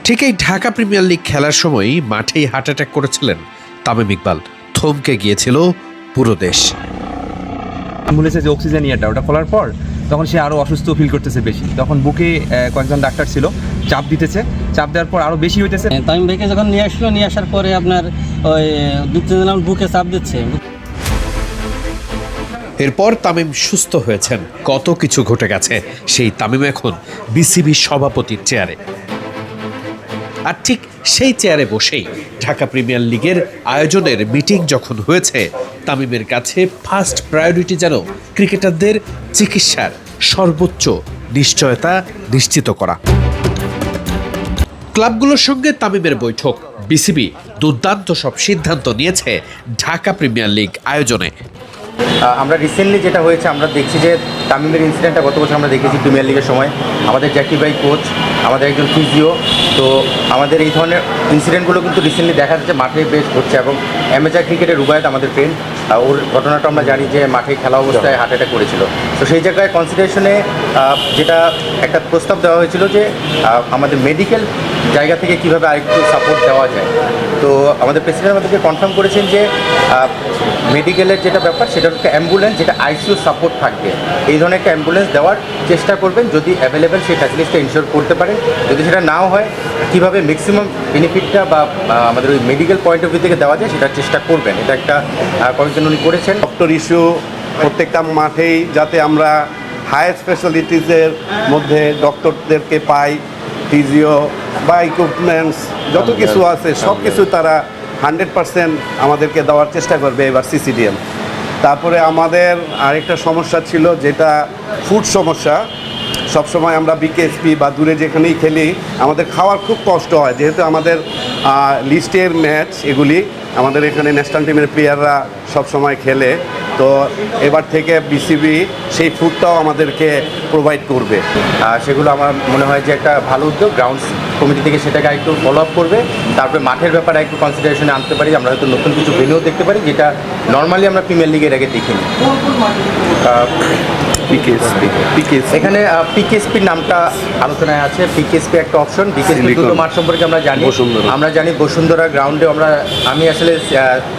ঠিক এই Dhaka premier league খেলার সময় মাঠেই হার্ট অ্যাটাক করেছিলেন তামিম ইকবাল। থমকে গিয়েছিল পুরো দেশ। বলেছে যে অক্সিজেন ওটা খোলার পর তখন সে আরও অসুস্থ ফিল করতেছে বেশি। তখন বুকে কয়েকজন ডাক্তার ছিল, চাপ দিতেছে, চাপ দেওয়ার পর আরও বেশি হইতেছে। তামিম ভাইকে যখন নিয়ে আসলো, নিয়ে আসার পরে আপনার ওই দু তিনজন বুকে চাপ দিচ্ছে। এরপর তামিম সুস্থ হয়েছেন। কত কিছু ঘটে গেছে। সেই তামিম এখন বিসিবি সভাপতির চেয়ারে। আর ঠিক সেই চেয়ারে বসেই ঢাকা প্রিমিয়ার লিগের আয়োজনের মিটিং যখন হয়েছে, তামিমের কাছে ফার্স্ট প্রায়োরিটি যেন ক্রিকেটারদের চিকিৎসার সর্বোচ্চ নিশ্চয়তা নিশ্চিত করা। ক্লাবগুলোর সঙ্গে তামিমের বৈঠক। বিসিবি দুর্দান্ত সব সিদ্ধান্ত নিয়েছে ঢাকা প্রিমিয়ার লিগ আয়োজনে। আমরা রিসেন্টলি যেটা হয়েছে, আমরা দেখছি যে তামিমের ইনসিডেন্টটা গত বছর আমরা দেখেছি প্রিমিয়ার লিগের সময়। আমাদের জাকির ভাই কোচ, আমাদের একজন ফিজিও, তো আমাদের এই ধরনের ইনসিডেন্টগুলো কিন্তু রিসেন্টলি দেখা যাচ্ছে মাঠে বেশ ঘটছে। এবং অ্যামেচার ক্রিকেটের রুবায়েত আমাদের ফ্রেন্ড, ওর ঘটনাটা আমরা জানি যে মাঠে খেলা অবস্থায় হার্ট অ্যাটাক করেছিল। তো সেই জায়গায় কনসিডারেশনে যেটা একটা প্রস্তাব দেওয়া হয়েছিল যে আমাদের মেডিকেল জায়গা থেকে কীভাবে আরেকটু সাপোর্ট দেওয়া যায়। তো আমাদের প্রেসিডেন্ট আমাদেরকে কনফার্ম করেছেন যে মেডিকেলের যেটা ব্যাপার সেটা হচ্ছে অ্যাম্বুলেন্স, যেটা আইসিইউ সাপোর্ট থাকবে, এই ধরনের একটা অ্যাম্বুলেন্স দেওয়ার চেষ্টা করবেন যদি অ্যাভেলেবেল সেই ফ্যাসিলিটিসটা ইনশিওর করতে পারেন। যদি সেটা নাও হয়, কীভাবে ম্যাক্সিমাম বেনিফিটটা বা আমাদের ওই মেডিকেল পয়েন্ট অফ ভিউ থেকে দেওয়া যায় সেটার চেষ্টা করবেন। এটা একটা কয়েকজন উনি করেছেন। ডক্টর ইস্যু প্রত্যেকটা মাঠেই যাতে আমরা হায়ার স্পেশালিটিসের মধ্যে ডক্টরদেরকে পাই, ফিজিও বা ইকুইপমেন্টস যত কিছু আছে সব কিছু তারা 100% আমাদেরকে দেওয়ার চেষ্টা করবে এবার সিসিডিএম। তারপরে আমাদের আরেকটা সমস্যা ছিল, যেটা ফুড সমস্যা। সবসময় আমরা বিকেএসপি বা দূরে যেখানেই খেলি আমাদের খাওয়ার খুব কষ্ট হয়, যেহেতু আমাদের লিস্টের ম্যাচ এগুলি, আমাদের এখানে ন্যাশনাল টিমের প্লেয়াররা সবসময় খেলে। তো এবার থেকে বিসিবি সেই ফুডটাও আমাদেরকে প্রোভাইড করবে। সেগুলো আমার মনে হয় যে একটা ভালো উদ্যোগ। গ্রাউন্ডস কমিটি থেকে সেটাকে একটু ফলো আপ করবে। তারপরে মাঠের ব্যাপারে একটু কনসিডারেশনে আনতে পারি। আমরা হয়তো নতুন কিছু ভেন্যু দেখতে পারি, যেটা নর্মালি আমরা প্রিমিয়ার লিগের আগে দেখিনি। এখানে পিকেএসপির নামটা আলোচনায় আছে। পিকেএসপি একটা অপশন। বিকেএসপি দুটো মাঠ সম্পর্কে আমরা জানি বসুন্ধরা গ্রাউন্ডে আমি আসলে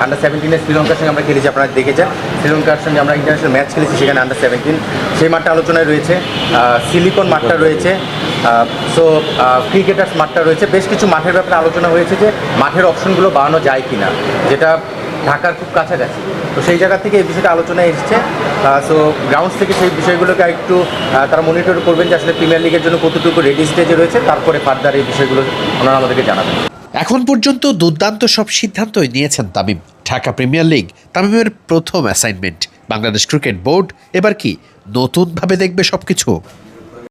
আন্ডার-17 শ্রীলঙ্কার সঙ্গে আমরা খেলেছি, আপনারা দেখেছেন। শ্রীলঙ্কার সঙ্গে আমরা ইন্টারন্যাশনাল ম্যাচ খেলেছি, সেখানে আন্ডার-17 সেই মাঠটা আলোচনায় রয়েছে। সিলিকন মাঠটা রয়েছে, সো ক্রিকেটার্স মাঠটা রয়েছে। বেশ কিছু মাঠের ব্যাপারে আলোচনা হয়েছে যে মাঠের অপশনগুলো বাড়ানো যায় কিনা, যেটা ঢাকার খুব কাছাকাছি। তো সেই জায়গা থেকে এই বিষয়টা আলোচনায় এসেছে। সো গ্রাউন্ডস থেকে সেই বিষয়গুলোকে একটু তারা মনিটর করবেন যে আসলে প্রিমিয়ার লিগের জন্য কতটুকু রেডি স্টেজে রয়েছে। তারপরে ফার্দার এই বিষয়গুলো ওনারা আমাদেরকে জানাবেন। এখন পর্যন্ত দুর্দান্ত সব সিদ্ধান্তই নিয়েছেন তামিম। ঢাকা প্রিমিয়ার লিগ তামিমের প্রথম অ্যাসাইনমেন্ট। বাংলাদেশ ক্রিকেট বোর্ড এবার কি নতুনভাবে দেখবে সবকিছু?